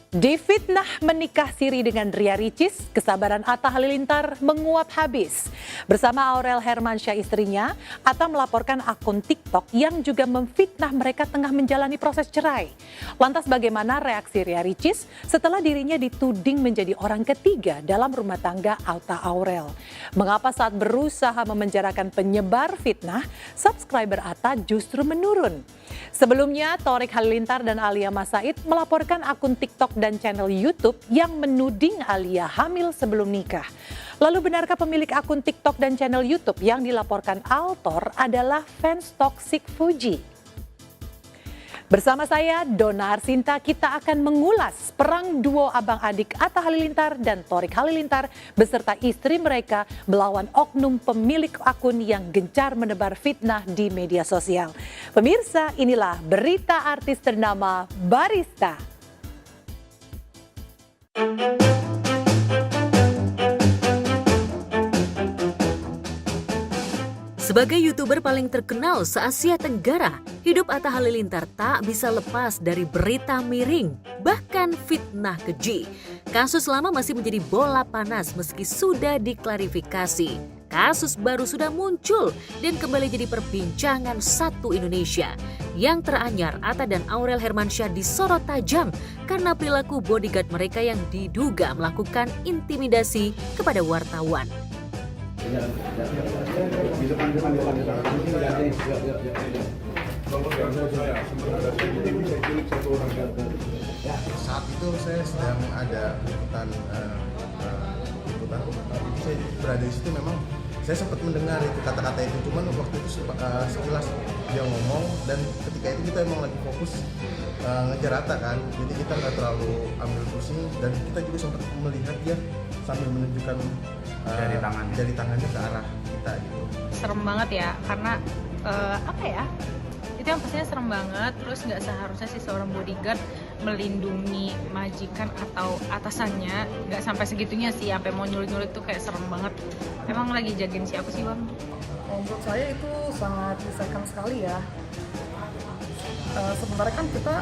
Difitnah menikah siri dengan Ria Ricis, kesabaran Atta Halilintar menguap habis. Bersama Aurel Hermansyah istrinya, Atta melaporkan akun TikTok yang juga memfitnah mereka tengah menjalani proses cerai. Lantas bagaimana reaksi Ria Ricis setelah dirinya dituding menjadi orang ketiga dalam rumah tangga Atta Aurel? Mengapa saat berusaha memenjarakan penyebar fitnah, subscriber Atta justru menurun? Sebelumnya, Thorik Halilintar dan Alia Mas Said melaporkan akun TikTok dan channel YouTube yang menuding Alia hamil sebelum nikah. Lalu benarkah pemilik akun TikTok dan channel YouTube yang dilaporkan Altor adalah fans toksik Fuji? Bersama saya, Dona Arsinta, kita akan mengulas perang duo abang-adik Atta Halilintar dan Thorik Halilintar beserta istri mereka melawan oknum pemilik akun yang gencar menebar fitnah di media sosial. Pemirsa, inilah berita artis ternama Barista. Sebagai YouTuber paling terkenal se-Asia Tenggara, hidup Atta Halilintar tak bisa lepas dari berita miring, bahkan fitnah keji. Kasus lama masih menjadi bola panas meski sudah diklarifikasi. Kasus baru sudah muncul dan kembali jadi perbincangan satu Indonesia. Yang teranyar, Atta dan Aurel Hermansyah disorot tajam karena perilaku bodyguard mereka yang diduga melakukan intimidasi kepada wartawan. Saat itu saya sedang ada liputan, saya berada di situ. Memang saya sempat mendengar itu kata-kata itu, cuman waktu itu sekilas dia ngomong, dan ketika itu kita emang lagi fokus ngejar Atta kan, jadi kita nggak terlalu ambil pusing, dan kita juga sempat melihat dia sambil menunjukkan jari tangannya ke arah kita gitu. Serem banget ya, karena itu yang pastinya serem banget. Terus nggak seharusnya sih seorang bodyguard melindungi majikan atau atasannya, nggak sampai segitunya sih, sampai mau nyulik-nyulik tuh kayak serem banget. Emang lagi jagain siapa sih bang? Menurut saya itu sangat disayangkan sekali ya. Sebenarnya kan kita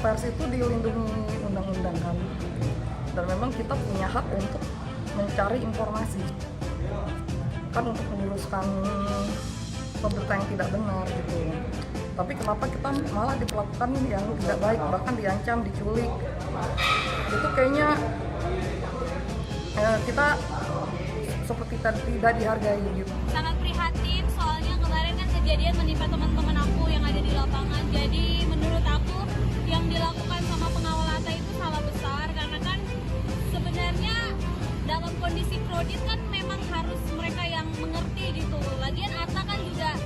pers itu dilindungi undang-undang kan, dan memang kita punya hak untuk mencari informasi, kan untuk meluruskan pemberitaan yang tidak benar gitu. Tapi kenapa kita malah diperlakukan yang tidak baik, bahkan diancam, diculik? Itu kayaknya kita seperti tidak dihargai gitu. Sangat prihatin, soalnya kemarin kan kejadian menimpa teman-teman aku yang ada di lapangan. Jadi menurut aku yang dilakukan sama pengawal Atta itu salah besar, karena kan sebenarnya dalam kondisi kredit kan memang harus mereka yang mengerti gitu. Lagian Atta kan juga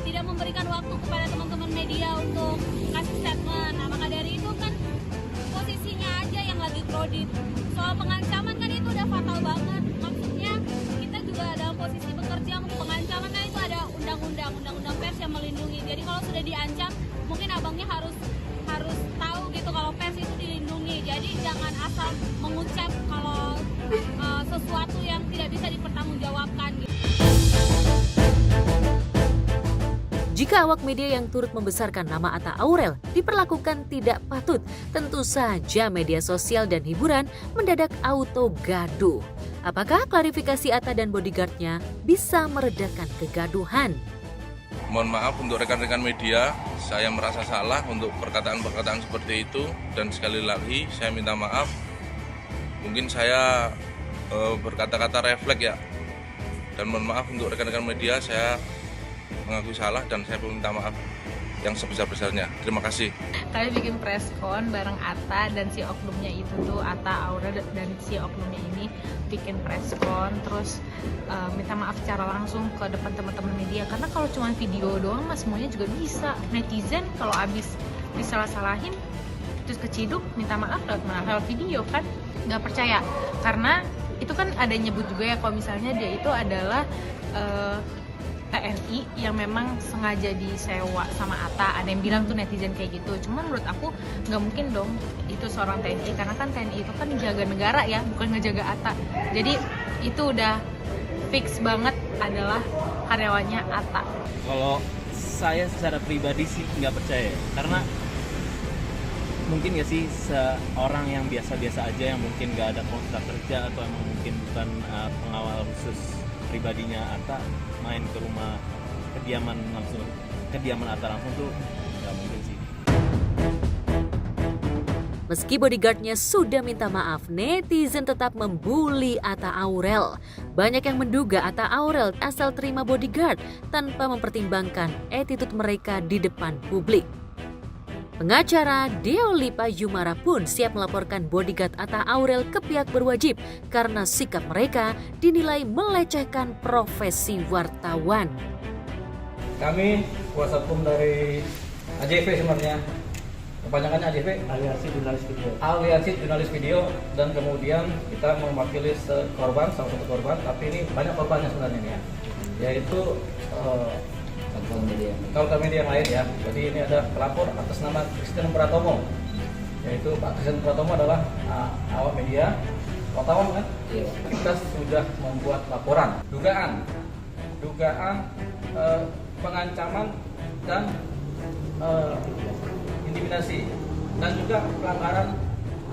tidak memberikan waktu kepada teman-teman media untuk kasih statement. Nah, maka dari itu kan posisinya aja yang lagi kredit. Soal pengancaman kan itu udah fatal banget. Maksudnya kita juga dalam posisi bekerja, pengancaman kan itu ada undang-undang pers yang melindungi. Jadi kalau sudah diancam, mungkin abangnya harus tahu gitu kalau pers itu dilindungi. Jadi jangan asal mengucap kalau sesuatu yang tidak bisa dipertanggungjawabkan gitu. Jika awak media yang turut membesarkan nama Atta Aurel diperlakukan tidak patut, tentu saja media sosial dan hiburan mendadak auto gaduh. Apakah klarifikasi Atta dan bodyguardnya bisa meredakan kegaduhan? Mohon maaf untuk rekan-rekan media, saya merasa salah untuk perkataan-perkataan seperti itu, dan sekali lagi saya minta maaf. Mungkin saya berkata-kata refleks ya, dan mohon maaf untuk rekan-rekan media, saya mengaku salah dan saya minta maaf yang sebesar-besarnya. Terima kasih. Kami bikin preskon bareng Atta dan si oknumnya itu tuh, Atta, Aurel dan si oknumnya ini bikin preskon, terus minta maaf secara langsung ke depan teman-teman media, karena kalau cuma video doang mas semuanya juga bisa. Netizen kalau abis disalah-salahin terus keciduk minta maaf lewat video kan nggak percaya, karena itu kan ada nyebut juga ya kalau misalnya dia itu adalah TNI yang memang sengaja disewa sama Atta. Ada yang bilang tuh netizen kayak gitu. Cuman menurut aku nggak mungkin dong itu seorang TNI, karena kan TNI itu kan jaga negara ya, bukan ngejaga Atta. Jadi itu udah fix banget adalah karyawannya Atta. Kalau saya secara pribadi sih nggak percaya, karena mungkin nggak sih seorang yang biasa-biasa aja yang mungkin nggak ada kontrak kerja atau emang mungkin bukan pengawal khusus pribadinya Atta main ke rumah kediaman Atta langsung tuh nggak mungkin sih. Meski bodyguardnya sudah minta maaf, netizen tetap membuli Atta Aurel. Banyak yang menduga Atta Aurel asal terima bodyguard tanpa mempertimbangkan attitude mereka di depan publik. Pengacara Deo Lipa Yumara pun siap melaporkan bodyguard Atta Aurel ke pihak berwajib karena sikap mereka dinilai melecehkan profesi wartawan. Kami kuasa hukum dari AJV sebenarnya. Kebanyakannya AJV, Aliansi Jurnalis Video, dan kemudian kita mewakili korban, salah satu korban, tapi ini banyak korbannya sebenarnya nih ya, yaitu kawan media yang lain ya. Jadi ini ada pelapor atas nama Christian Pratomo, yaitu Pak Christian Pratomo adalah awak media, wartawan kan? Kita sudah membuat laporan, dugaan pengancaman dan intimidasi dan juga pelanggaran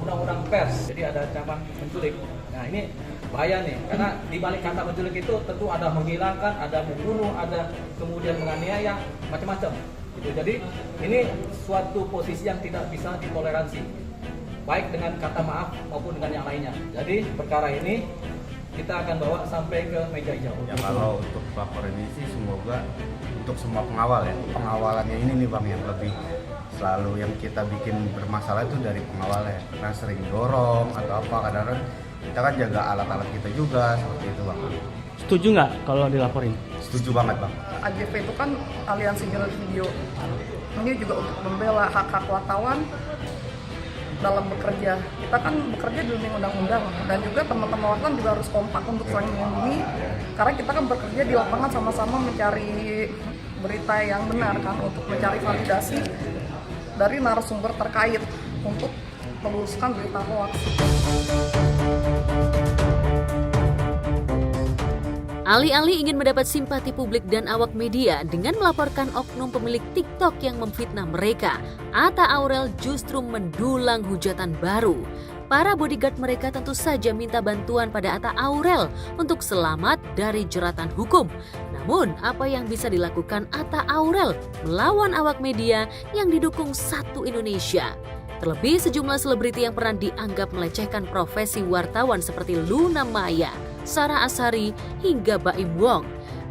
undang-undang pers. Jadi ada ancaman menculik. Nah ini bahaya nih, karena di balik kata menculik itu tentu ada menghilangkan, ada membunuh, ada kemudian menganiaya, macam-macam. Gitu. Jadi ini suatu posisi yang tidak bisa ditoleransi, baik dengan kata maaf maupun dengan yang lainnya. Jadi perkara ini kita akan bawa sampai ke meja hijau. Ya kalau untuk pelapor ini sih semoga untuk semua pengawal ya, pengawalannya ini nih Bang yang lebih selalu yang kita bikin bermasalah itu dari pengawalnya, karena sering dorong atau apa, kadang-kadang kita kan jaga alat-alat kita juga seperti itu Bang. Setuju nggak kalau dilaporin? Setuju banget Bang. AJV itu kan Aliansi Jurnalis Video. Ini juga untuk membela hak-hak wartawan dalam bekerja. Kita kan bekerja di undang-undang, dan juga teman-teman wartawan juga harus kompak untuk saling melindungi, karena kita kan bekerja di lapangan sama-sama mencari berita yang benar kan, untuk mencari validasi dari narasumber terkait untuk meluruskan berita hoax. Alih-alih ingin mendapat simpati publik dan awak media dengan melaporkan oknum pemilik TikTok yang memfitnah mereka, Atta Aurel justru mendulang hujatan baru. Para bodyguard mereka tentu saja minta bantuan pada Atta Aurel untuk selamat dari jeratan hukum. Namun, apa yang bisa dilakukan Atta Aurel melawan awak media yang didukung satu Indonesia? Terlebih sejumlah selebriti yang pernah dianggap melecehkan profesi wartawan seperti Luna Maya, Sarah Azhari, hingga Baim Wong.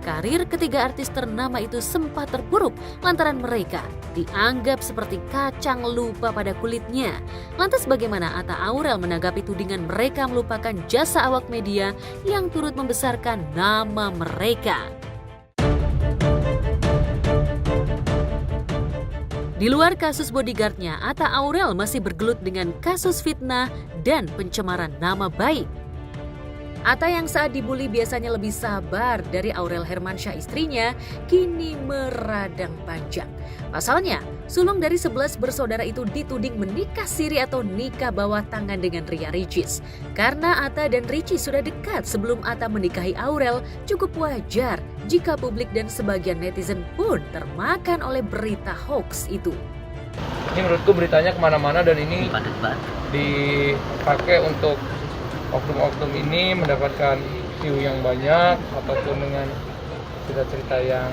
Karir ketiga artis ternama itu sempat terpuruk lantaran mereka dianggap seperti kacang lupa pada kulitnya. Lantas bagaimana Atta Aurel menanggapi tudingan mereka melupakan jasa awak media yang turut membesarkan nama mereka? Di luar kasus bodyguardnya, Atta Aurel masih bergelut dengan kasus fitnah dan pencemaran nama baik. Atta yang saat dibully biasanya lebih sabar dari Aurel Hermansyah istrinya, kini meradang panjang. Pasalnya, sulung dari 11 bersaudara itu dituding menikah siri atau nikah bawah tangan dengan Ria Ricis. Karena Atta dan Ricis sudah dekat sebelum Atta menikahi Aurel, cukup wajar jika publik dan sebagian netizen pun termakan oleh berita hoax itu. Ini menurutku beritanya kemana-mana, dan ini dipakai untuk oknum-oknum ini mendapatkan view yang banyak ataupun dengan cerita-cerita yang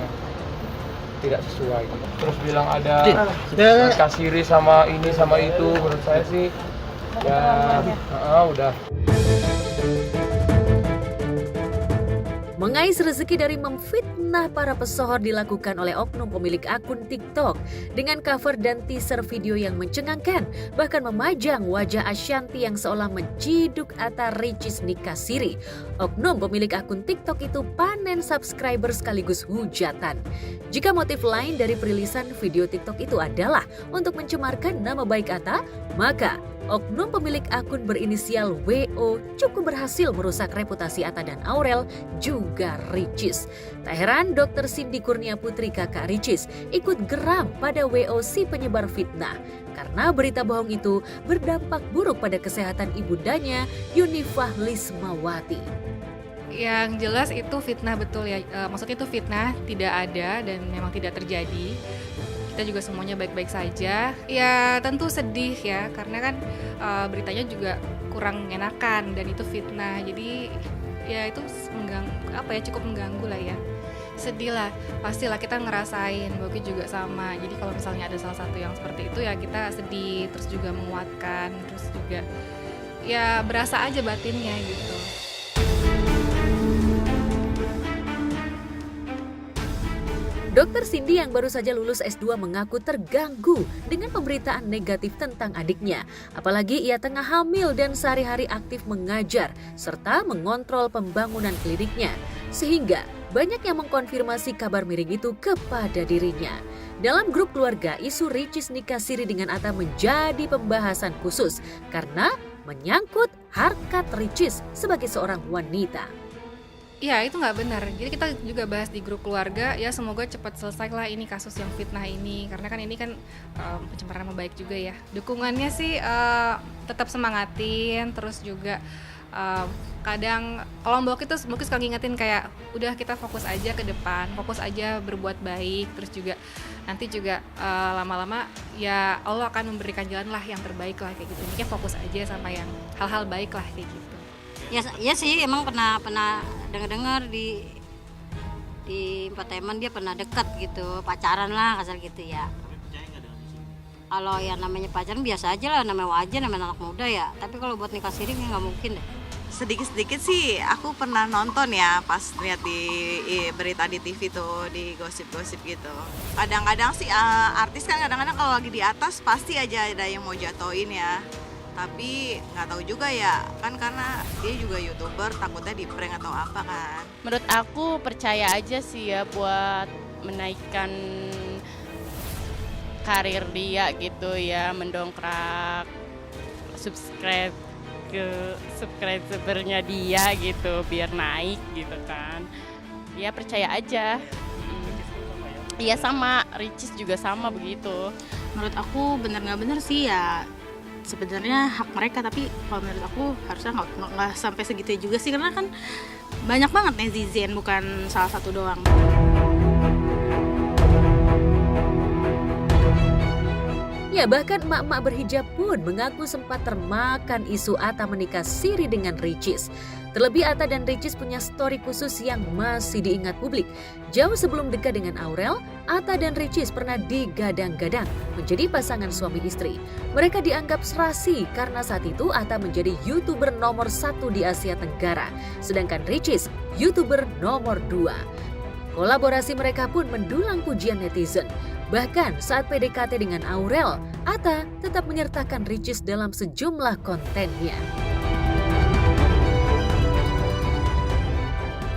tidak sesuai. Terus bilang ada kasiri sama ini sama itu, menurut saya sih ya udah. Mengais rezeki dari memfitnah para pesohor dilakukan oleh oknum pemilik akun TikTok dengan cover dan teaser video yang mencengangkan, bahkan memajang wajah Ashanti yang seolah menciduk Atta Ricis nikah siri. Oknum pemilik akun TikTok itu panen subscriber sekaligus hujatan. Jika motif lain dari perilisan video TikTok itu adalah untuk mencemarkan nama baik Atta, maka oknum pemilik akun berinisial WO cukup berhasil merusak reputasi Atta dan Aurel juga Ricis. Tak heran Dr. Cindy Kurnia Putri kakak Ricis ikut geram pada WO si penyebar fitnah karena berita bohong itu berdampak buruk pada kesehatan ibundanya Yunifah Lismawati. Yang jelas itu fitnah betul ya, maksudnya itu fitnah, tidak ada dan memang tidak terjadi. kita juga semuanya baik-baik saja. Ya tentu sedih ya, karena kan beritanya juga kurang mengenakan dan itu fitnah. Jadi ya itu cukup mengganggu lah ya. Sedih lah, pastilah kita ngerasain, Boki juga sama. Jadi kalau misalnya ada salah satu yang seperti itu ya kita sedih, terus juga menguatkan, terus juga ya berasa aja batinnya gitu. Dr. Cindy yang baru saja lulus S2 mengaku terganggu dengan pemberitaan negatif tentang adiknya. Apalagi ia tengah hamil dan sehari-hari aktif mengajar serta mengontrol pembangunan kliniknya. Sehingga banyak yang mengkonfirmasi kabar miring itu kepada dirinya. Dalam grup keluarga, isu Ricis nikah siri dengan Atta menjadi pembahasan khusus karena menyangkut harkat Ricis sebagai seorang wanita. Iya, itu nggak benar. Jadi kita juga bahas di grup keluarga, ya semoga cepat selesai lah ini kasus yang fitnah ini. Karena kan ini kan pencemaran nama baik juga ya. Dukungannya sih tetap semangatin, terus juga kadang kalau Mbok itu suka ngingetin kayak udah kita fokus aja ke depan, fokus aja berbuat baik, terus juga nanti juga lama-lama ya Allah akan memberikan jalan lah yang terbaik lah kayak gitu. Ini kan fokus aja sama yang hal-hal baik lah kayak gitu. Ya sih emang pernah dengar di entertainment dia pernah dekat gitu, pacaran lah kasar gitu ya. Kalau yang namanya pacaran biasa aja lah, namanya wajar, namanya anak muda ya. Tapi kalau buat nikah siri nggak mungkin deh. Sedikit-sedikit sih aku pernah nonton ya pas lihat di berita di TV tuh, di gosip-gosip gitu. Kadang-kadang sih artis kan kadang-kadang kalau lagi di atas pasti aja ada yang mau jatuhin ya. Tapi nggak tahu juga ya, kan karena dia juga YouTuber, takutnya di prank atau apa kan. Menurut aku percaya aja sih ya buat menaikkan karir dia gitu ya, mendongkrak subscribernya dia gitu biar naik gitu kan. Ya percaya aja. Iya sama, Ricis juga sama begitu. Menurut aku benar nggak benar sih ya. Sebenarnya hak mereka, tapi kalau menurut aku harusnya nggak sampai segitu juga sih, karena kan banyak banget netizen, bukan salah satu doang. Ya bahkan emak-emak berhijab pun mengaku sempat termakan isu Atta menikah siri dengan Ricis. Terlebih Atta dan Ricis punya story khusus yang masih diingat publik. Jauh sebelum dekat dengan Aurel, Atta dan Ricis pernah digadang-gadang menjadi pasangan suami istri. Mereka dianggap serasi karena saat itu Atta menjadi YouTuber nomor 1 di Asia Tenggara, sedangkan Ricis YouTuber nomor 2. Kolaborasi mereka pun mendulang pujian netizen. Bahkan saat PDKT dengan Aurel, Atta tetap menyertakan Ricis dalam sejumlah kontennya.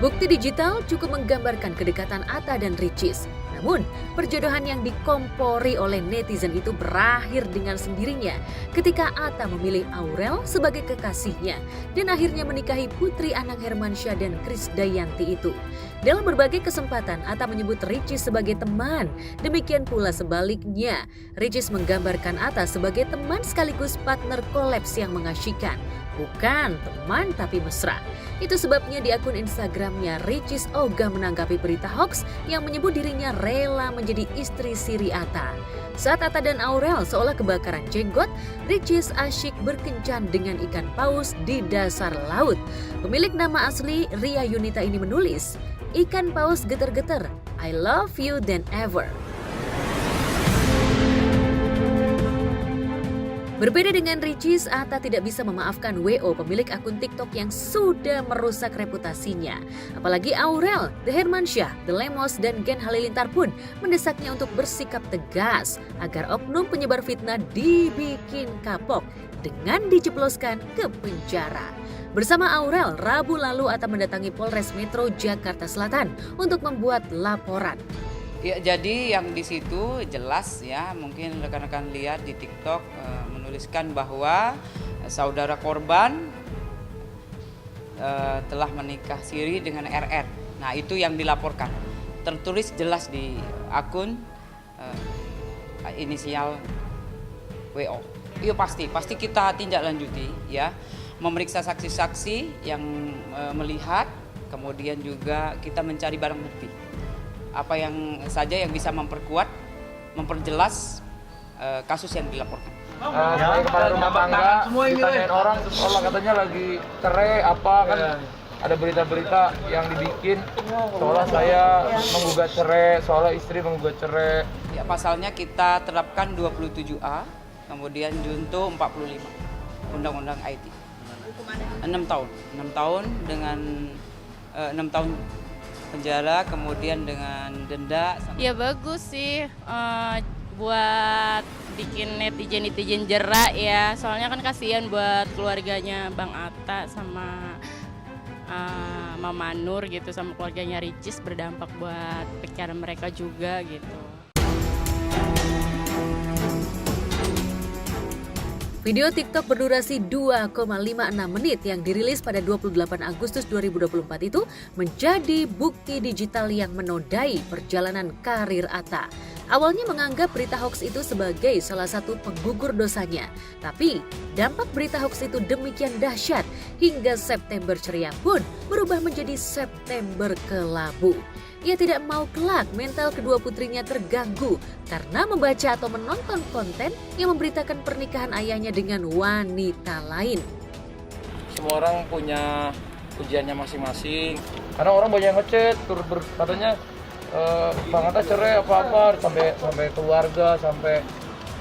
Bukti digital cukup menggambarkan kedekatan Atta dan Ricis. Namun, perjodohan yang dikompori oleh netizen itu berakhir dengan sendirinya ketika Atta memilih Aurel sebagai kekasihnya dan akhirnya menikahi putri Anang Hermansyah dan Krisdayanti itu. Dalam berbagai kesempatan, Atta menyebut Ricis sebagai teman. Demikian pula sebaliknya, Ricis menggambarkan Atta sebagai teman sekaligus partner kolaps yang mengasyikkan. Bukan teman tapi mesra. Itu sebabnya di akun Instagramnya Ricis ogah menanggapi berita hoax yang menyebut dirinya rela menjadi istri siri Atta. Saat Atta dan Aurel seolah kebakaran jenggot, Ricis asyik berkencan dengan ikan paus di dasar laut. Pemilik nama asli Ria Yunita ini menulis, "Ikan paus geter-geter, I love you than ever." Berbeda dengan Ricis, Atta tidak bisa memaafkan WO pemilik akun TikTok yang sudah merusak reputasinya. Apalagi Aurel, The Hermansyah, The Lemos, dan Gen Halilintar pun mendesaknya untuk bersikap tegas agar oknum penyebar fitnah dibikin kapok dengan dijebloskan ke penjara. Bersama Aurel, Rabu lalu Atta mendatangi Polres Metro Jakarta Selatan untuk membuat laporan. Ya, jadi yang di situ jelas ya, mungkin rekan-rekan lihat di TikTok menuliskan bahwa saudara korban telah menikah siri dengan RR. Nah, itu yang dilaporkan. Tertulis jelas di akun inisial WO. Iya pasti kita tindak lanjuti ya. Memeriksa saksi-saksi yang melihat, kemudian juga kita mencari barang bukti. Apa yang saja yang bisa memperkuat memperjelas kasus yang dilaporkan. Saya kepala rumah tangga, ditanyain orang, terus orang katanya lagi cerai apa kan. Ada berita-berita yang dibikin soalnya saya menggugat cerai, soalnya istri menggugat cerai. Ya, pasalnya kita terapkan 27A, kemudian junto 45, Undang-Undang IT. 6 tahun, 6 tahun dengan 6 tahun penjara, kemudian dengan denda. Ya bagus sih, buat bikin netizen jerak ya. Soalnya kan kasihan buat keluarganya Bang Atta sama Mama Nur gitu, sama keluarganya Ricis, berdampak buat pikiran mereka juga gitu. Video TikTok berdurasi 2,56 menit yang dirilis pada 28 Agustus 2024 itu menjadi bukti digital yang menodai perjalanan karir Atta. Awalnya menganggap berita hoax itu sebagai salah satu penggugur dosanya. Tapi dampak berita hoax itu demikian dahsyat hingga September ceria pun berubah menjadi September kelabu. Ia tidak mau kelak mental kedua putrinya terganggu karena membaca atau menonton konten yang memberitakan pernikahan ayahnya dengan wanita lain. Semua orang punya ujiannya masing-masing. Karena orang banyak ngechat, katanya Bang Atta cerai apa-apa, sampai keluarga, sampai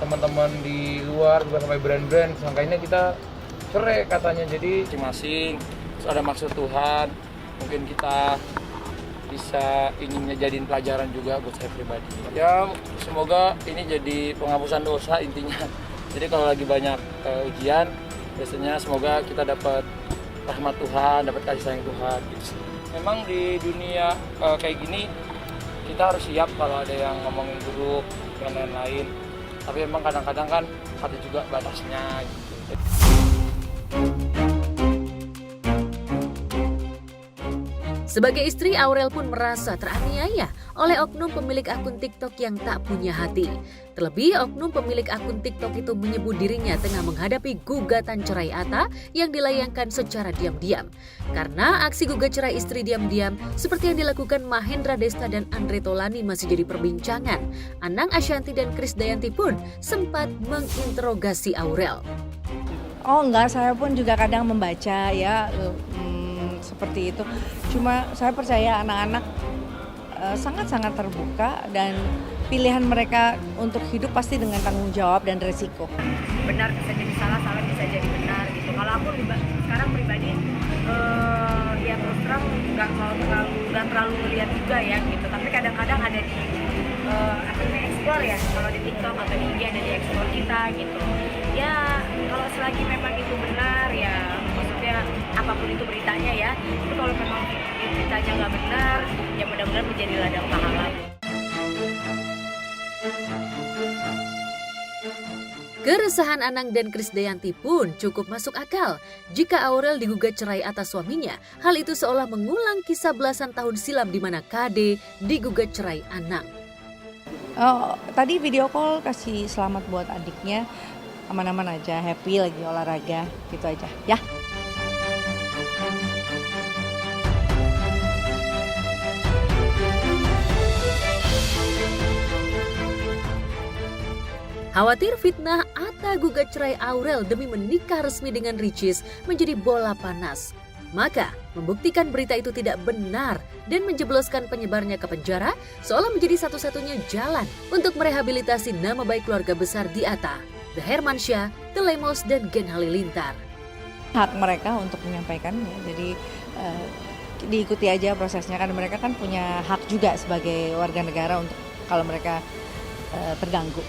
teman-teman di luar, juga sampai brand-brand, sangkainnya kita cerai katanya. Jadi masing-masing, terus ada maksud Tuhan, mungkin kita bisa ingin jadiin pelajaran juga buat saya pribadi. Ya semoga ini jadi penghapusan dosa intinya. Jadi kalau lagi banyak ujian, biasanya semoga kita dapat rahmat Tuhan, dapat kasih sayang Tuhan. Gitu. Memang di dunia kayak gini, kita harus siap kalau ada yang ngomongin buruk dan lain-lain. Tapi memang kadang-kadang kan ada juga batasnya gitu. Sebagai istri, Aurel pun merasa teraniaya oleh oknum pemilik akun TikTok yang tak punya hati. Terlebih, oknum pemilik akun TikTok itu menyebut dirinya tengah menghadapi gugatan cerai Atta yang dilayangkan secara diam-diam. Karena aksi gugat cerai istri diam-diam seperti yang dilakukan Mahendra Desta dan Andre Taulany masih jadi perbincangan, Anang Ashanty dan Krisdayanti pun sempat menginterogasi Aurel. Oh enggak, saya pun juga kadang membaca ya, seperti itu. Cuma saya percaya anak-anak sangat-sangat terbuka dan pilihan mereka untuk hidup pasti dengan tanggung jawab dan resiko. Benar bisa jadi salah, salah bisa jadi benar gitu. Kalau aku sekarang pribadi ya terus terang nggak terlalu melihat juga ya gitu. Tapi kadang-kadang ada di explore ya, kalau di TikTok atau di IG ada di explore kita gitu. Ya kalau selagi memang itu benar ya, maksudnya apapun itu beritanya ya. Tapi kalau memang beritanya nggak benar, ya mudah-mudahan menjadi ladang pahala. Keresahan Anang dan Krisdayanti pun cukup masuk akal. Jika Aurel digugat cerai atas suaminya, hal itu seolah mengulang kisah belasan tahun silam di mana KD digugat cerai Anang. Oh, tadi video call kasih selamat buat adiknya, aman-aman aja, happy lagi olahraga, gitu aja ya. Khawatir fitnah Atta gugat cerai Aurel demi menikah resmi dengan Ricis menjadi bola panas. Maka, membuktikan berita itu tidak benar dan menjebloskan penyebarnya ke penjara seolah menjadi satu-satunya jalan untuk merehabilitasi nama baik keluarga besar di Atta, The Hermansyah, The Lemos, dan Gen Halilintar. Hak mereka untuk menyampaikannya, jadi diikuti aja prosesnya, kan mereka kan punya hak juga sebagai warga negara untuk kalau mereka terganggu.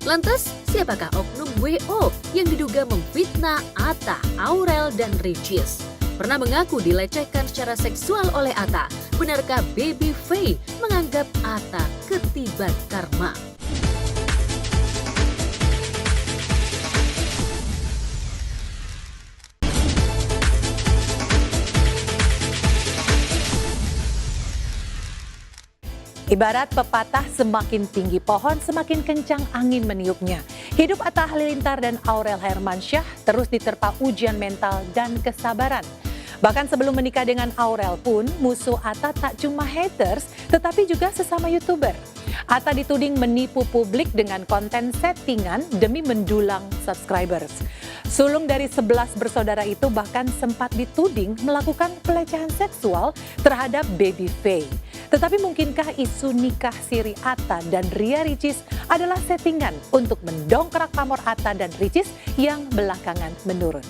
Lantas, siapakah oknum WO yang diduga memfitnah Atta, Aurel, dan Ricis? Pernah mengaku dilecehkan secara seksual oleh Atta. Benarkah Baby Faye menganggap Atta ketiban karma? Ibarat pepatah, semakin tinggi pohon, semakin kencang angin meniupnya. Hidup Atta Halilintar dan Aurel Hermansyah terus diterpa ujian mental dan kesabaran. Bahkan sebelum menikah dengan Aurel pun, musuh Atta tak cuma haters, tetapi juga sesama YouTuber. Atta dituding menipu publik dengan konten settingan demi mendulang subscribers. Sulung dari 11 bersaudara itu bahkan sempat dituding melakukan pelecehan seksual terhadap baby Faye. Tetapi mungkinkah isu nikah siri Atta dan Ria Ricis adalah settingan untuk mendongkrak pamor Atta dan Ricis yang belakangan menurun?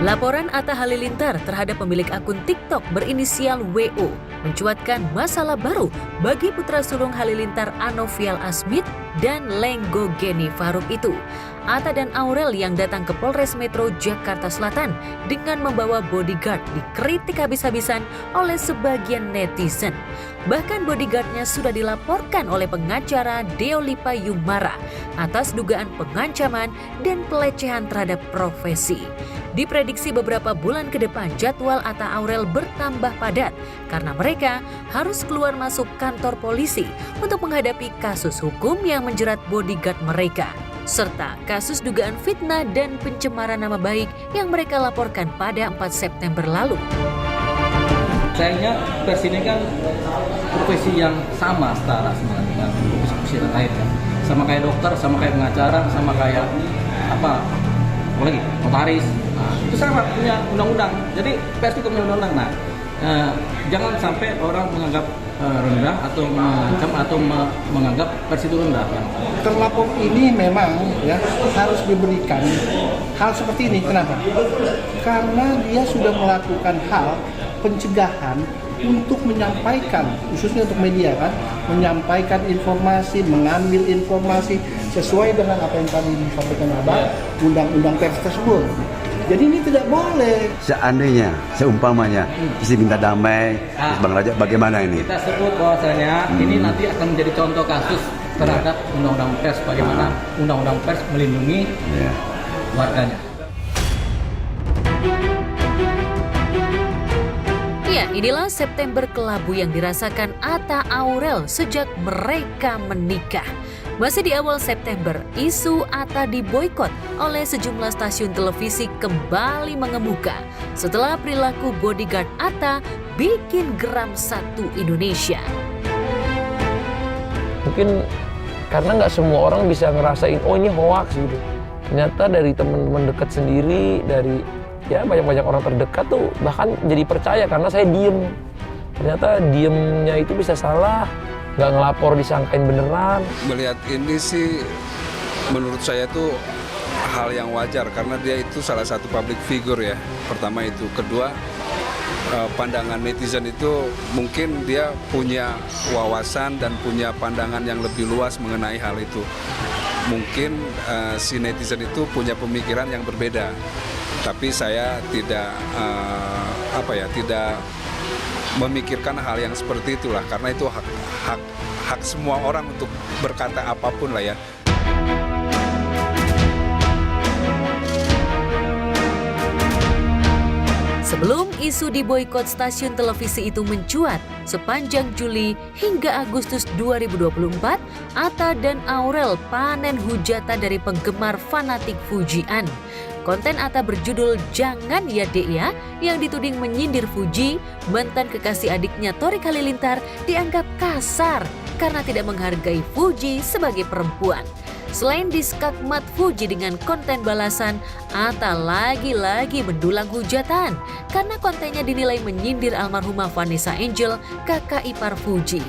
Laporan Atta Halilintar terhadap pemilik akun TikTok berinisial WO mencuatkan masalah baru bagi putra sulung Halilintar Anovial Asmit dan Lenggo Geni Faruk itu. Atta dan Aurel yang datang ke Polres Metro Jakarta Selatan dengan membawa bodyguard dikritik habis-habisan oleh sebagian netizen. Bahkan bodyguardnya sudah dilaporkan oleh pengacara Deolipa Yumara atas dugaan pengancaman dan pelecehan terhadap profesi. Diprediksi beberapa bulan ke depan jadwal Atta Aurel bertambah padat karena mereka harus keluar masuk kantor polisi untuk menghadapi kasus hukum yang menjerat bodyguard mereka, serta kasus dugaan fitnah dan pencemaran nama baik yang mereka laporkan pada 4 September lalu. Sayangnya pers ini kan profesi yang sama setara sebenarnya dengan profesi lain kan. Sama kayak dokter, sama kayak pengacara, sama kayak apalagi notaris. Nah, itu sama punya undang-undang. Jadi pers itu punya undang-undang. Nah, jangan sampai orang menganggap rendah atau mengancam atau menganggap pers itu rendah. Terlapor ini memang ya harus diberikan hal seperti ini. Kenapa? Karena dia sudah melakukan hal pencegahan untuk menyampaikan, khususnya untuk media kan, menyampaikan informasi, mengambil informasi sesuai dengan apa yang tadi disampaikan Abang, undang-undang pers tersebut. Jadi ini tidak boleh. Seandainya, seumpamanya, isi minta damai, Bang Raja, bagaimana ini? Kita sebut bahwasanya ini nanti akan menjadi contoh kasus terhadap undang-undang pers, bagaimana undang-undang pers melindungi warganya. Ya, inilah September kelabu yang dirasakan Atta Aurel sejak mereka menikah. Masih di awal September, isu Atta diboikot oleh sejumlah stasiun televisi kembali mengemuka setelah perilaku bodyguard Atta bikin geram satu Indonesia. Mungkin karena nggak semua orang bisa ngerasain, oh ini hoax gitu. Ternyata dari teman-teman dekat sendiri, dari ya banyak-banyak orang terdekat tuh bahkan jadi percaya karena saya diem. Ternyata diemnya itu bisa salah, nggak ngelapor disangkain beneran. Melihat ini sih menurut saya tuh hal yang wajar karena dia itu salah satu public figure ya. Pertama itu, kedua pandangan netizen itu mungkin dia punya wawasan dan punya pandangan yang lebih luas mengenai hal itu. Mungkin si netizen itu punya pemikiran yang berbeda. Tapi saya tidak tidak memikirkan hal yang seperti itulah karena itu hak semua orang untuk berkata apapun lah ya. Sebelum isu diboikot stasiun televisi itu mencuat, sepanjang Juli hingga Agustus 2024, Atta dan Aurel panen hujatan dari penggemar fanatik Fujian. Konten Atta berjudul Jangan Ya Dek Ya yang dituding menyindir Fuji, mantan kekasih adiknya Torik Halilintar, dianggap kasar karena tidak menghargai Fuji sebagai perempuan. Selain diskakmat Fuji dengan konten balasan, Atta lagi-lagi mendulang hujatan karena kontennya dinilai menyindir almarhumah Vanessa Angel, kakak ipar Fuji.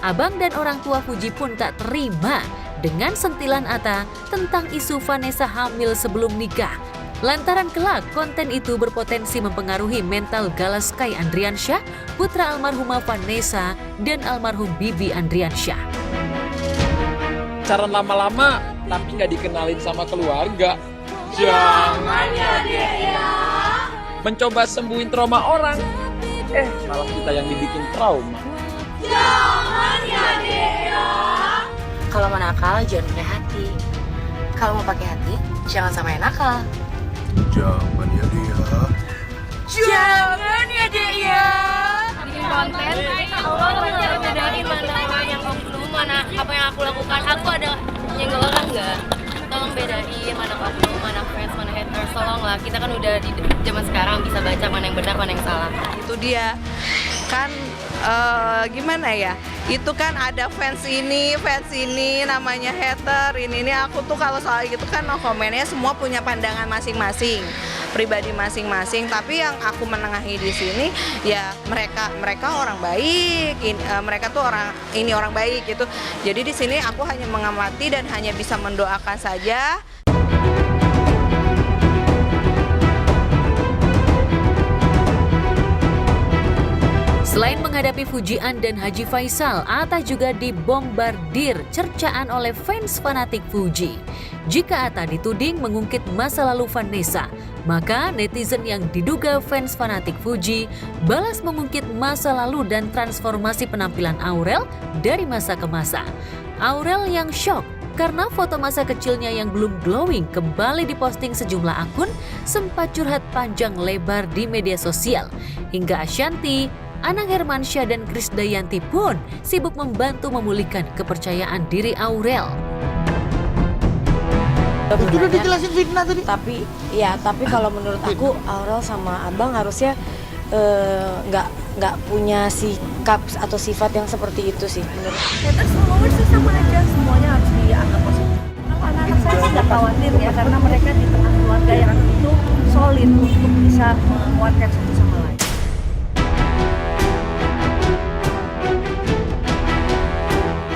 Abang dan orang tua Fuji pun tak terima dengan sentilan Atta tentang isu Vanessa hamil sebelum nikah. Lantaran kelak konten itu berpotensi mempengaruhi mental Galaskai Andriansyah, putra almarhumah Vanessa dan almarhum Bibi Andriansyah. Pacaran lama-lama tapi nggak dikenalin sama keluarga. Jangan ya Dek ya. Mencoba sembuhin trauma orang, malah kita yang dibikin trauma. Jangan ya Dek ya. Kalau mau nakal jangan pakai hati, Kalau mau pakai hati, jangan sama yang nakal. Jangan ya dia. Jangan ya dek ya. Bikin konten, Allah bisa bedain mana yang oknum, mana apa yang aku lakukan. Aku ada nyenggol orang nggak? Tolong bedain mana oknum, mana fans, mana haters. Tolonglah, kita kan udah di zaman sekarang bisa baca mana yang benar, mana yang salah. Itu dia kan gimana ya, itu kan ada fans ini namanya hater ini aku tuh kalau soal gitu kan no komennya, semua punya pandangan masing-masing, pribadi masing-masing. Tapi yang aku menengahi di sini ya mereka orang baik, mereka tuh orang baik gitu. Jadi di sini aku hanya mengamati dan hanya bisa mendoakan saja. Selain menghadapi pujian dan Haji Faisal, Atta juga dibombardir cercaan oleh fans fanatik Fuji. Jika Atta dituding mengungkit masa lalu Vanessa, maka netizen yang diduga fans fanatik Fuji balas mengungkit masa lalu dan transformasi penampilan Aurel dari masa ke masa. Aurel yang shock karena foto masa kecilnya yang belum glowing kembali diposting sejumlah akun, sempat curhat panjang lebar di media sosial. Hingga Ashanti, Anang Hermansyah dan Krisdayanti pun sibuk membantu memulihkan kepercayaan diri Aurel. Itu udah dijelasin fitnah tadi. Tapi kalau menurut aku Aurel sama Abang harusnya nggak punya sikap atau sifat yang seperti itu sih menurut. Haters followers sih sama aja, semuanya harus dianggap positif. Anak-anak saya sih nggak khawatir ya, karena mereka di tengah keluarga yang itu solid untuk bisa menguatkan satu sama lain.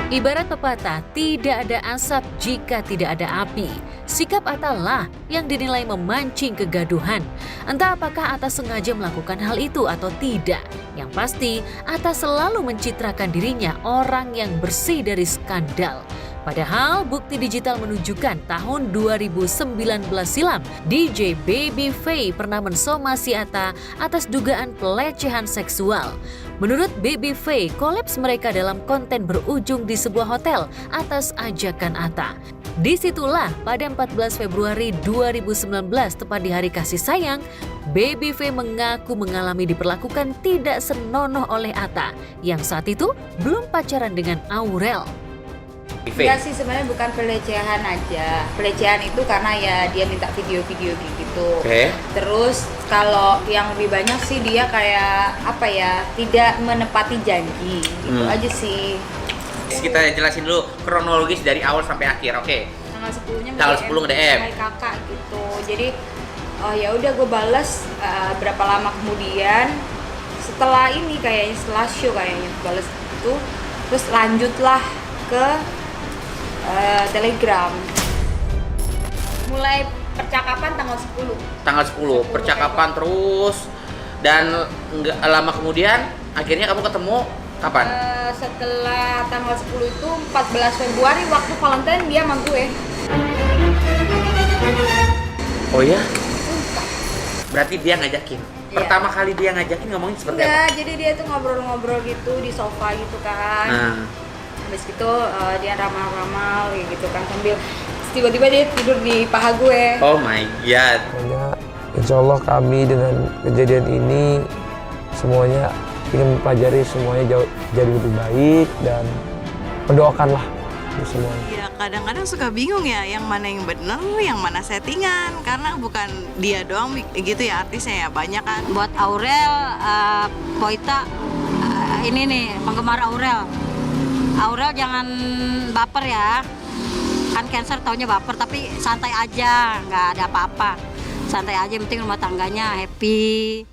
Ibarat pepatah, tidak ada asap jika tidak ada api. Sikap Atta lah yang dinilai memancing kegaduhan. Entah apakah Atta sengaja melakukan hal itu atau tidak. Yang pasti, Atta selalu mencitrakan dirinya orang yang bersih dari skandal. Padahal bukti digital menunjukkan tahun 2019 silam, DJ Baby Faye pernah mensomasi Atta atas dugaan pelecehan seksual. Menurut Baby Faye, kolaps mereka dalam konten berujung di sebuah hotel atas ajakan Atta. Disitulah pada 14 Februari 2019, tepat di hari kasih sayang, Baby Faye mengaku mengalami diperlakukan tidak senonoh oleh Atta yang saat itu belum pacaran dengan Aurel. Enggak sih, sebenarnya bukan pelecehan aja. Pelecehan itu karena ya dia minta video-video gitu. Terus kalau yang lebih banyak sih dia kayak apa ya, tidak menepati janji. Gitu aja sih. Kita jelasin dulu kronologis dari awal sampai akhir, oke? Tanggal 10-nya tanggal 10 nge-DM. Hai kakak gitu. Jadi ya udah gue balas berapa lama kemudian setelah ini kayaknya setelah show kayaknya balas itu, terus lanjutlah ke Telegram. Mulai percakapan tanggal 10. Tanggal 10 percakapan terus, dan nggak lama kemudian akhirnya kamu ketemu kapan? Setelah tanggal 10 itu 14 Februari waktu Valentine dia sama gue. Oh ya? Berarti dia ngajakin? Pertama kali dia ngajakin ngomongin seperti apa? Jadi dia tuh ngobrol-ngobrol gitu di sofa gitu kan. Habis itu dia ramal-ramal gitu kan, sambil tiba-tiba dia tidur di paha gue. Oh my god. Insya Allah kami dengan kejadian ini semuanya ingin mempelajari semuanya jadi lebih baik dan mendoakanlah semuanya. Ya kadang-kadang suka bingung ya, yang mana yang benar, yang mana settingan, karena bukan dia doang gitu ya artisnya ya, banyak kan. Buat Aurel, Poita, ini nih penggemar Aurel. Aurel jangan baper ya, kan Cancer taunya baper, tapi santai aja, nggak ada apa-apa. Santai aja, yang penting rumah tangganya happy.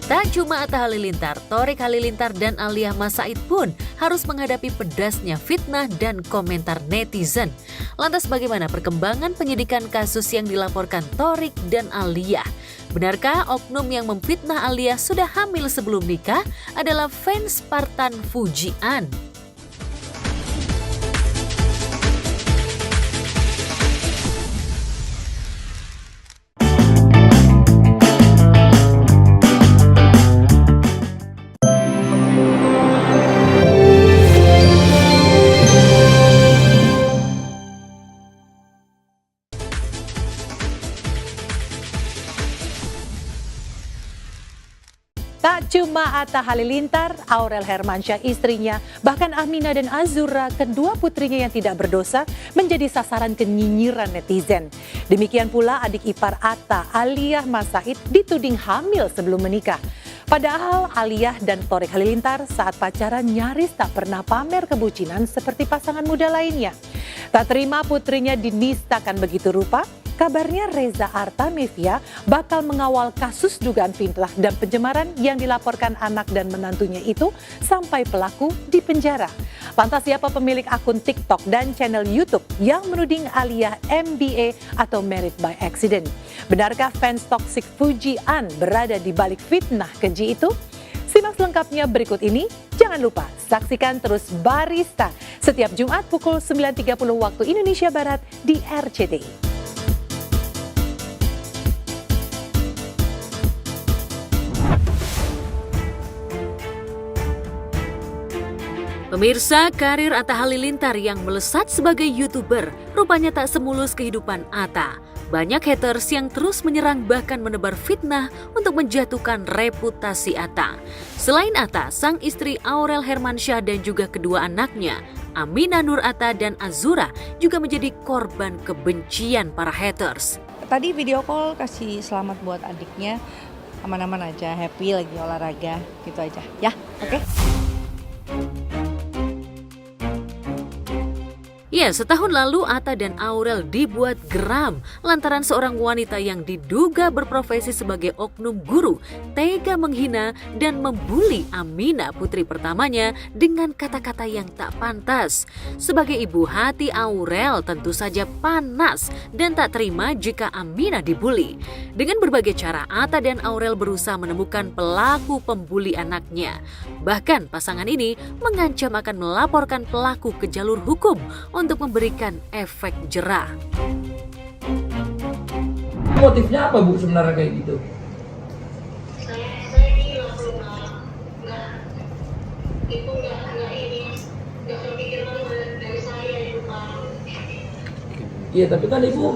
Tak cuma Atta Halilintar, Thorik Halilintar dan Alia Mas Said pun harus menghadapi pedasnya fitnah dan komentar netizen. Lantas bagaimana perkembangan penyidikan kasus yang dilaporkan Thorik dan Alia? Benarkah oknum yang memfitnah Alia sudah hamil sebelum nikah adalah fans Spartan Fujian? Tak cuma Atta Halilintar, Aurel Hermansyah istrinya, bahkan Aminah dan Azura, kedua putrinya yang tidak berdosa, menjadi sasaran kenyinyiran netizen. Demikian pula adik ipar Atta, Aliyah Mas Said, dituding hamil sebelum menikah. Padahal Aliyah dan Thorik Halilintar saat pacaran nyaris tak pernah pamer kebucinan seperti pasangan muda lainnya. Tak terima putrinya dinistakan begitu rupa, kabarnya Reza Artamevia bakal mengawal kasus dugaan fitnah dan pencemaran yang dilaporkan anak dan menantunya itu sampai pelaku dipenjara. Lantas siapa pemilik akun TikTok dan channel YouTube yang menuding Aliyah MBA atau Married by Accident? Benarkah fans toksik Fujian berada di balik fitnah keji itu? Simak lengkapnya berikut ini. Jangan lupa saksikan terus Barista setiap Jumat pukul 9.30 waktu Indonesia Barat di RCTI. Pemirsa, karir Atta Halilintar yang melesat sebagai YouTuber rupanya tak semulus kehidupan Atta. Banyak haters yang terus menyerang bahkan menebar fitnah untuk menjatuhkan reputasi Atta. Selain Atta, sang istri Aurel Hermansyah dan juga kedua anaknya, Aminah Nur Atta dan Azura, juga menjadi korban kebencian para haters. Tadi video call kasih selamat buat adiknya, aman-aman aja, happy lagi olahraga, gitu aja. Ya, oke? Ya, setahun lalu Atta dan Aurel dibuat geram lantaran seorang wanita yang diduga berprofesi sebagai oknum guru tega menghina dan membuli Aminah, putri pertamanya, dengan kata-kata yang tak pantas. Sebagai ibu, hati Aurel tentu saja panas dan tak terima jika Aminah dibuli. Dengan berbagai cara, Atta dan Aurel berusaha menemukan pelaku pembuli anaknya. Bahkan pasangan ini mengancam akan melaporkan pelaku ke jalur hukum untuk memberikan efek jera. Motifnya apa Bu sebenarnya kayak gitu? Iya, tapi kan Ibu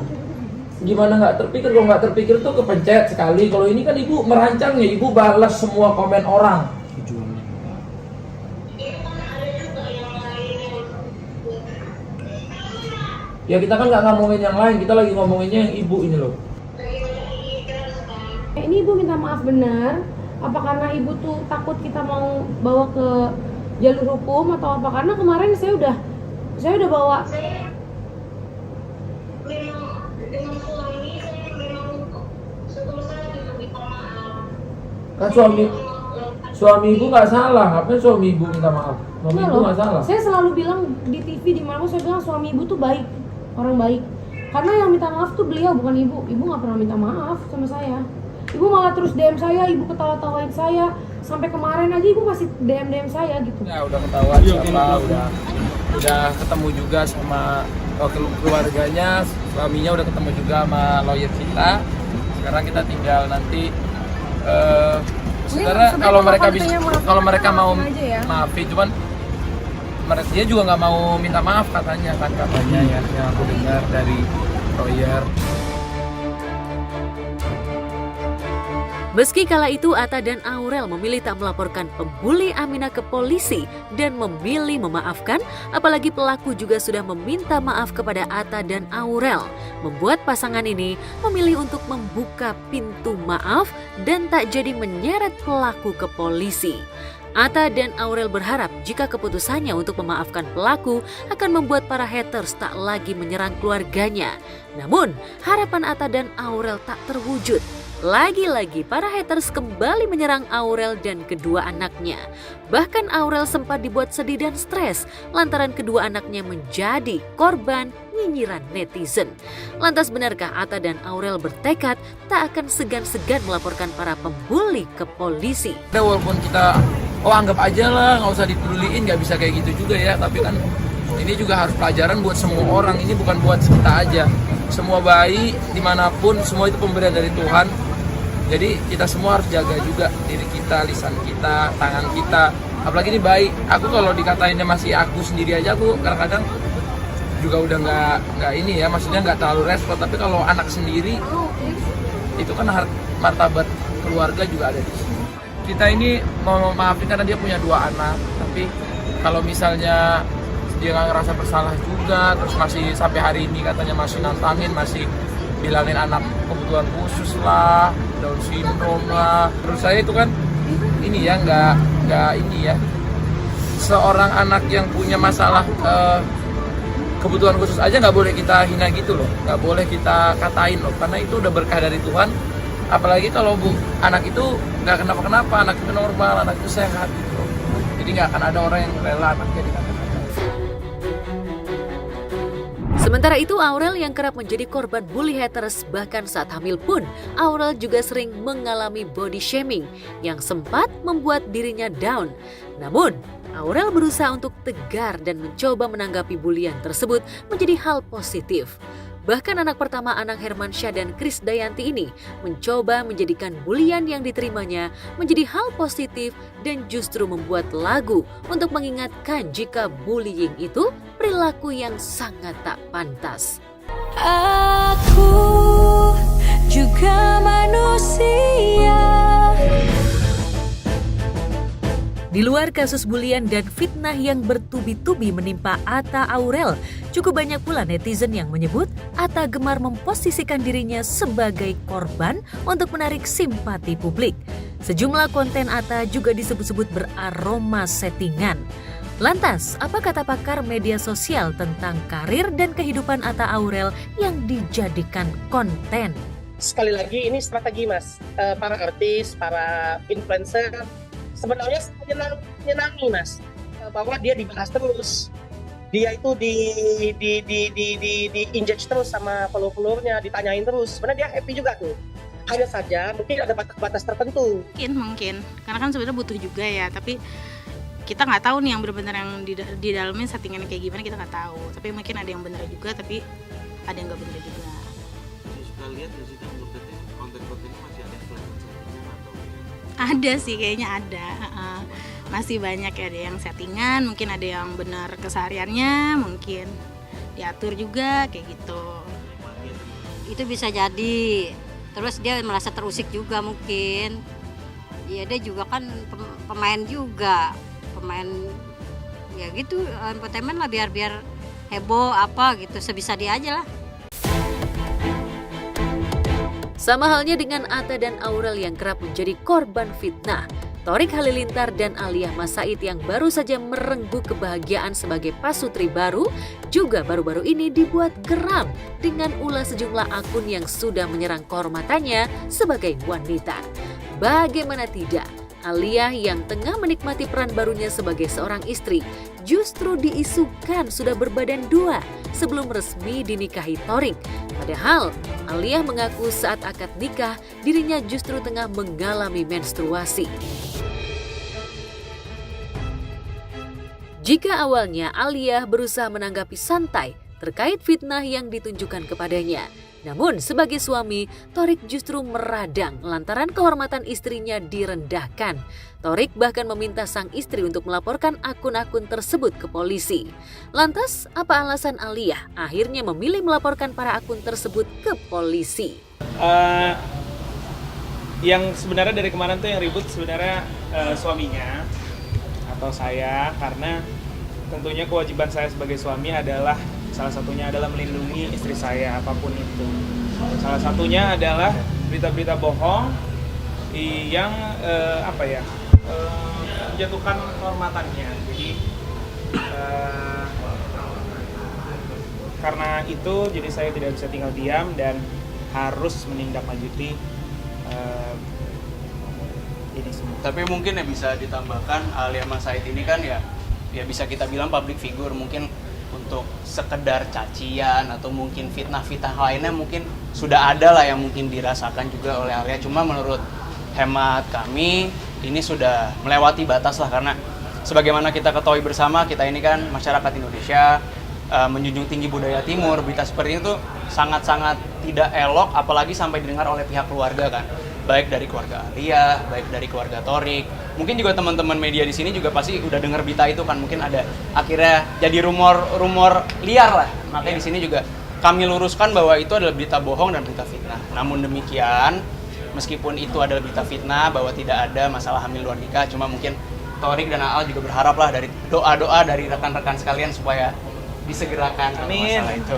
gimana nggak terpikir? Kalau nggak terpikir tuh kepencet sekali. Kalau ini kan Ibu merancangnya, Ibu balas semua komen orang. Ya kita kan nggak ngomongin yang lain, kita lagi ngomonginnya yang Ibu ini loh. Ini Ibu minta maaf benar, apa karena Ibu tuh takut kita mau bawa ke jalur hukum atau apa? Karena kemarin saya udah bawa. Kan suami Ibu nggak salah, ngapain suami Ibu minta maaf? Suami Ibu nggak salah. Saya selalu bilang di TV dimanapun saya bilang suami Ibu tuh baik, orang baik. Karena yang minta maaf tuh beliau, bukan Ibu. Ibu nggak pernah minta maaf sama saya. Ibu malah terus DM saya, Ibu ketawa-tawain saya. Sampai kemarin aja Ibu masih DM saya gitu. Ya udah ketahuan siapa, udah ketemu juga sama keluarganya, suaminya udah ketemu juga sama lawyer kita. Sekarang kita tinggal nanti sebenarnya kalau mereka mau maafin, cuman dia juga nggak mau minta maaf katanya ya, yang aku dengar dari lawyer. Meski kala itu Atta dan Aurel memilih tak melaporkan pembuli Aminah ke polisi dan memilih memaafkan, apalagi pelaku juga sudah meminta maaf kepada Atta dan Aurel, membuat pasangan ini memilih untuk membuka pintu maaf dan tak jadi menyeret pelaku ke polisi. Atta dan Aurel berharap jika keputusannya untuk memaafkan pelaku akan membuat para haters tak lagi menyerang keluarganya. Namun, harapan Atta dan Aurel tak terwujud. Lagi-lagi para haters kembali menyerang Aurel dan kedua anaknya. Bahkan Aurel sempat dibuat sedih dan stres lantaran kedua anaknya menjadi korban nyinyiran netizen. Lantas benarkah Atta dan Aurel bertekad tak akan segan-segan melaporkan para pembuli ke polisi? Walaupun kita anggap aja lah, nggak usah dipeduliin, nggak bisa kayak gitu juga ya. Tapi kan ini juga harus pelajaran buat semua orang. Ini bukan buat kita aja. Semua bayi dimanapun, semua itu pemberian dari Tuhan. Jadi kita semua harus jaga juga diri kita, lisan kita, tangan kita. Apalagi ini bayi. Aku kalau dikatainnya masih aku sendiri aja, aku kadang-kadang juga udah nggak ini ya, maksudnya nggak terlalu respon. Tapi kalau anak sendiri, itu kan martabat keluarga juga ada di sini. kita ini mau maafin karena dia punya 2 anak, tapi kalau misalnya dia nggak ngerasa bersalah juga, terus masih sampai hari ini katanya masih nantangin, masih bilangin anak kebutuhan khusus lah, Down syndrome lah. Terus saya itu kan ini ya nggak ini ya, seorang anak yang punya masalah kebutuhan khusus aja nggak boleh kita hina gitu loh, nggak boleh kita katain loh, karena itu udah berkah dari Tuhan. Apalagi kalau anak itu nggak kenapa-kenapa, anak itu normal, anak itu sehat gitu loh. Jadi nggak akan ada orang yang rela anaknya dikata-katain. Sementara itu, Aurel yang kerap menjadi korban bully haters bahkan saat hamil pun, Aurel juga sering mengalami body shaming yang sempat membuat dirinya down. Namun, Aurel berusaha untuk tegar dan mencoba menanggapi bulian tersebut menjadi hal positif. Bahkan anak pertama Hermansyah dan Krisdayanti ini mencoba menjadikan bulian yang diterimanya menjadi hal positif dan justru membuat lagu untuk mengingatkan jika bullying itu perilaku yang sangat tak pantas. Aku juga manusia. Di luar kasus bulian dan fitnah yang bertubi-tubi menimpa Atta Aurel, cukup banyak pula netizen yang menyebut Atta gemar memposisikan dirinya sebagai korban untuk menarik simpati publik. Sejumlah konten Atta juga disebut-sebut beraroma settingan. Lantas, apa kata pakar media sosial tentang karir dan kehidupan Atta Aurel yang dijadikan konten? Sekali lagi ini strategi Mas, para artis, para influencer sebenarnya menyenangi Mas, bahwa dia dibahas terus, dia itu di inject terus sama follower-followernya, ditanyain terus. Sebenarnya dia happy juga tuh. Hanya saja mungkin ada batas-batas tertentu. Mungkin, karena kan sebenarnya butuh juga ya, tapi kita nggak tahu nih yang benar-benar yang di dalamnya settingannya kayak gimana, kita nggak tahu. Tapi mungkin ada yang benar juga, tapi ada yang nggak benar juga. Suka lihat di situ konten-konten ini masih ada settingan atau? Ada sih, kayaknya ada. Masih banyak ya, ada yang settingan, mungkin ada yang benar kesehariannya, mungkin diatur juga kayak gitu. Itu bisa jadi. Terus dia merasa terusik juga mungkin. Ya dia juga kan pemain juga. Pemain ya gitu, entertainment lah, biar heboh apa gitu, sebisa dia aja lah. Sama halnya dengan Atta dan Aurel yang kerap menjadi korban fitnah. Thorik Halilintar dan Aliyah Mas Said yang baru saja merenggut kebahagiaan sebagai pasutri baru juga baru-baru ini dibuat geram dengan ulah sejumlah akun yang sudah menyerang kehormatannya sebagai wanita. Bagaimana tidak, Aliyah yang tengah menikmati peran barunya sebagai seorang istri justru diisukan sudah berbadan 2 sebelum resmi dinikahi Thorik. Padahal Aliyah mengaku saat akad nikah dirinya justru tengah mengalami menstruasi. Jika awalnya Aliyah berusaha menanggapi santai terkait fitnah yang ditunjukkan kepadanya, namun sebagai suami, Thorik justru meradang lantaran kehormatan istrinya direndahkan. Thorik bahkan meminta sang istri untuk melaporkan akun-akun tersebut ke polisi. Lantas, apa alasan Aliyah akhirnya memilih melaporkan para akun tersebut ke polisi? Yang sebenarnya dari kemarin tuh yang ribut sebenarnya suaminya atau saya, karena tentunya kewajiban saya sebagai suami adalah salah satunya adalah melindungi istri saya apapun itu. Salah satunya adalah berita-berita bohong yang menjatuhkan kehormatannya. Jadi karena itu jadi saya tidak bisa tinggal diam dan harus menindaklanjuti ini semua. Tapi mungkin ya bisa ditambahkan, Aliyah Mas Said ini kan ya bisa kita bilang public figure, mungkin untuk sekedar cacian atau mungkin fitnah-fitnah lainnya mungkin sudah ada lah yang mungkin dirasakan juga oleh Aliyah. Cuma menurut hemat kami ini sudah melewati batas lah, karena sebagaimana kita ketahui bersama, kita ini kan masyarakat Indonesia menjunjung tinggi budaya timur. Berita seperti itu sangat-sangat tidak elok, apalagi sampai didengar oleh pihak keluarga kan, baik dari keluarga Aliyah, baik dari keluarga Thorik. Mungkin juga teman-teman media di sini juga pasti udah dengar berita itu kan, mungkin ada akhirnya jadi rumor liar lah. Makanya di sini juga kami luruskan bahwa itu adalah berita bohong dan berita fitnah. Namun demikian, meskipun itu adalah berita fitnah bahwa tidak ada masalah hamil luar nikah, cuma mungkin Thorik dan Aal juga berharap lah dari doa-doa dari rekan-rekan sekalian supaya disegerakan masalah itu.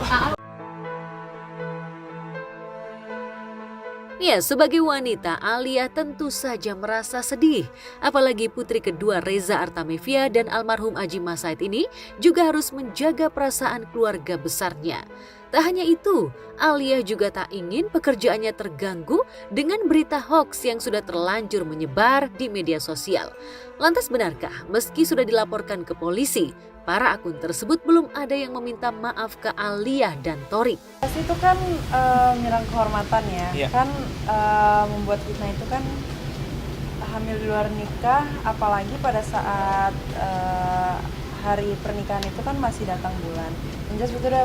Ya, sebagai wanita, Alia tentu saja merasa sedih. Apalagi putri kedua Reza Artamevia dan almarhum Adjie Massaid ini juga harus menjaga perasaan keluarga besarnya. Tak hanya itu, Alia juga tak ingin pekerjaannya terganggu dengan berita hoaks yang sudah terlanjur menyebar di media sosial. Lantas benarkah meski sudah dilaporkan ke polisi, para akun tersebut belum ada yang meminta maaf ke Alia dan Thorik? Itu kan menyerang kehormatan ya, kan membuat fitnah itu kan hamil di luar nikah, apalagi pada saat hari pernikahan itu kan masih datang bulan. Jelas itu udah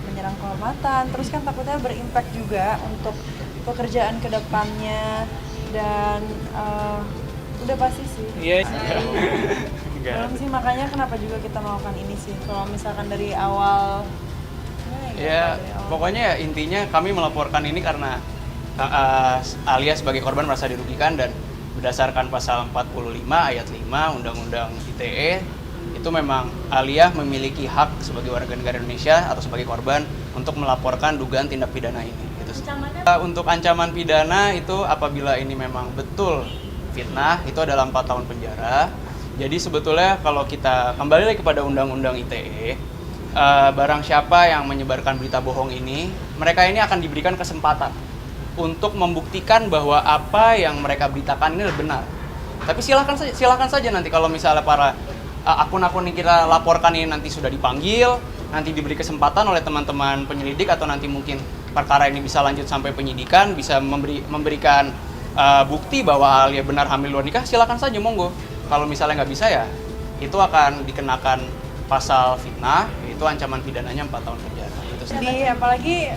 menyerang kehormatan, terus kan takutnya berimpact juga untuk pekerjaan kedepannya dan udah pasti sih. Iya. Belum sih, makanya kenapa juga kita melakukan ini sih. Kalau misalkan dari awal, pokoknya ya intinya kami melaporkan ini karena Alia sebagai korban merasa dirugikan dan berdasarkan pasal 45 ayat 5 Undang-Undang ITE itu memang Alia memiliki hak sebagai warga negara Indonesia atau sebagai korban untuk melaporkan dugaan tindak pidana ini. Gitu. Untuk ancaman pidana itu apabila ini memang betul fitnah itu adalah 4 tahun penjara. Jadi sebetulnya kalau kita kembali lagi kepada Undang-Undang ITE, barang siapa yang menyebarkan berita bohong ini, mereka ini akan diberikan kesempatan untuk membuktikan bahwa apa yang mereka beritakan ini benar. Tapi silakan saja nanti kalau misalnya para akun-akun yang kita laporkan ini nanti sudah dipanggil, nanti diberi kesempatan oleh teman-teman penyelidik atau nanti mungkin perkara ini bisa lanjut sampai penyidikan, bisa memberikan bukti bahwa Alia benar hamil luar nikah, silakan saja monggo. Kalau misalnya nggak bisa ya itu akan dikenakan pasal fitnah, yaitu ancaman pidananya 4 tahun penjara. Apalagi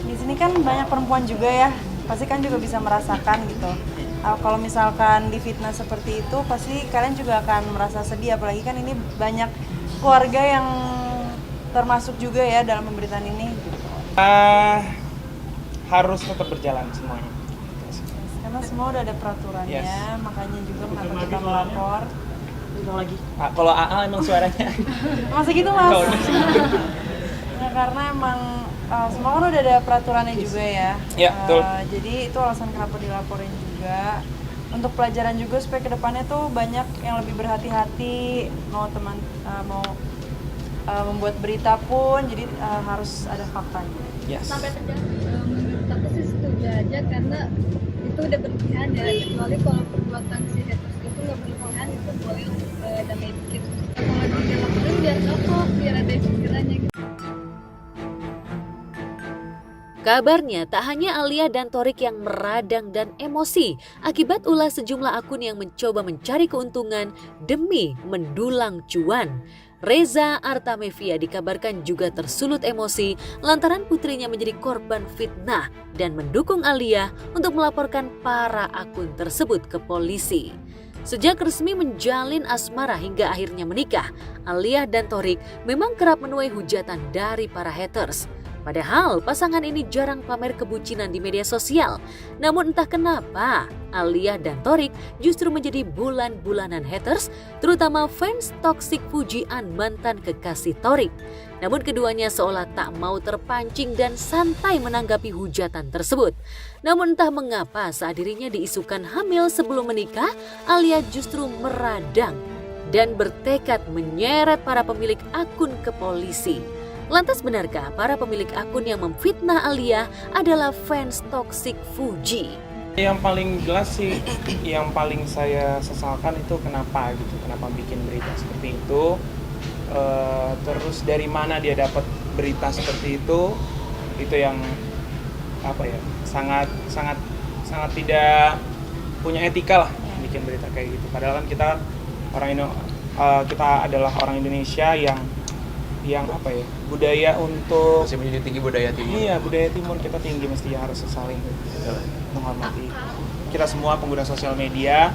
di sini kan banyak perempuan juga ya, pasti kan juga bisa merasakan gitu. Kalau misalkan difitnah seperti itu, pasti kalian juga akan merasa sedih. Apalagi kan ini banyak keluarga yang termasuk juga ya dalam pemberitaan ini. Harus tetap berjalan semuanya. Karena semua udah ada peraturannya, makanya juga kenapa kita melapor. Lagi. Kalau AA emang suaranya. Masa gitu mas? Nah, karena emang semua kan udah ada peraturannya juga ya. Iya, betul. Jadi itu alasan kenapa dilaporin juga. Untuk pelajaran juga supaya kedepannya tuh banyak yang lebih berhati-hati. Mau membuat berita pun, jadi harus ada faktanya. Yes. Sampai menurut aku sih setuju aja karena itu udah berlebihan ya. Kecuali kalau perbuatan si haters itu nggak berlebihan, itu boleh damai dikit. Kalau dilakukan biar kapok, biar ada pikirannya gitu. Kabarnya tak hanya Alia dan Thorik yang meradang dan emosi akibat ulah sejumlah akun yang mencoba mencari keuntungan demi mendulang cuan. Reza Artamevia dikabarkan juga tersulut emosi lantaran putrinya menjadi korban fitnah dan mendukung Alia untuk melaporkan para akun tersebut ke polisi. Sejak resmi menjalin asmara hingga akhirnya menikah, Alia dan Thorik memang kerap menuai hujatan dari para haters. Padahal pasangan ini jarang pamer kebucinan di media sosial. Namun entah kenapa, Alia dan Thorik justru menjadi bulan-bulanan haters, terutama fans toksik pujian mantan kekasih Thorik. Namun keduanya seolah tak mau terpancing dan santai menanggapi hujatan tersebut. Namun entah mengapa saat dirinya diisukan hamil sebelum menikah, Alia justru meradang dan bertekad menyeret para pemilik akun ke polisi. Lantas benarkah para pemilik akun yang memfitnah Alia adalah fans toksik Fuji? Yang paling jelas sih, yang paling saya sesalkan itu kenapa bikin berita seperti itu. Terus dari mana dia dapat berita seperti itu yang sangat tidak punya etika lah bikin berita kayak gitu. Padahal kan kita adalah orang Indonesia yang budaya untuk masih menjadi tinggi budaya timur. Iya, budaya timur kita tinggi, mesti harus saling menghormati. Kita semua pengguna sosial media,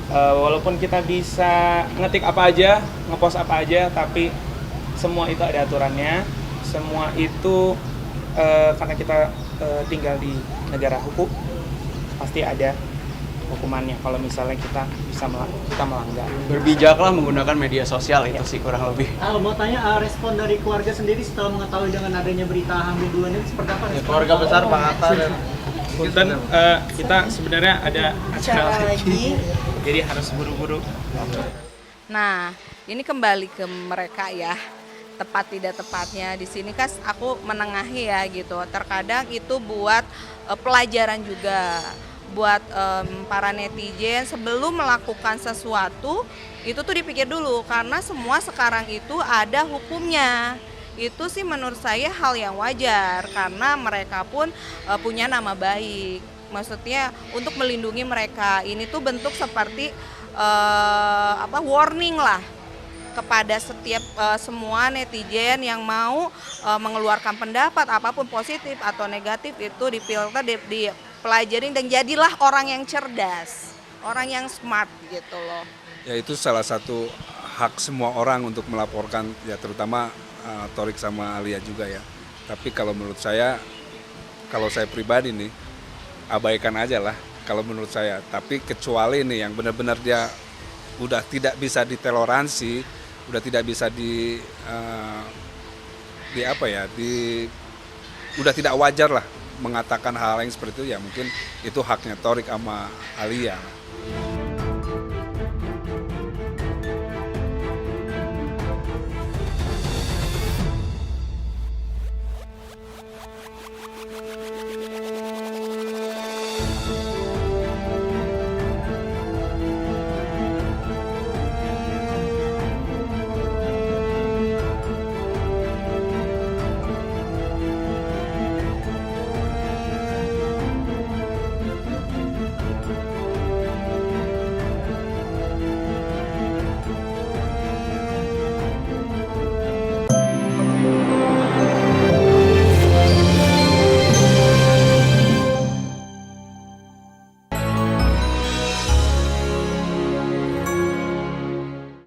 walaupun kita bisa ngetik apa aja, ngepost apa aja, tapi semua itu ada aturannya. Semua itu karena kita tinggal di negara hukum, pasti ada hukumannya kalau misalnya kita melanggar. Berbijaklah menggunakan media sosial itu sih kurang lebih. Mau tanya respon dari keluarga sendiri setelah mengetahui dengan adanya berita hamil duluan ini seperti apa? Keluarga besar Pak Atta dan Punten, kita sebenarnya ada acara lagi, jadi harus buru-buru. Nah, ini kembali ke mereka ya. Tepat tidak tepatnya di sini kan aku menengahi ya gitu. Terkadang itu buat pelajaran juga buat para netizen sebelum melakukan sesuatu itu tuh dipikir dulu karena semua sekarang itu ada hukumnya. Itu sih menurut saya hal yang wajar karena mereka pun punya nama baik. Maksudnya untuk melindungi mereka ini tuh bentuk seperti warning lah kepada setiap semua netizen yang mau mengeluarkan pendapat apapun positif atau negatif itu difilter, dipelajarin dan jadilah orang yang cerdas, orang yang smart gitu loh. Ya itu salah satu hak semua orang untuk melaporkan ya terutama Thorik sama Alia juga ya. Tapi kalau menurut saya, kalau saya pribadi nih abaikan aja lah kalau menurut saya. Tapi kecuali nih yang benar-benar dia udah tidak bisa ditoleransi, udah tidak bisa udah tidak wajar lah mengatakan hal yang seperti itu ya mungkin itu haknya Thorik sama Alia.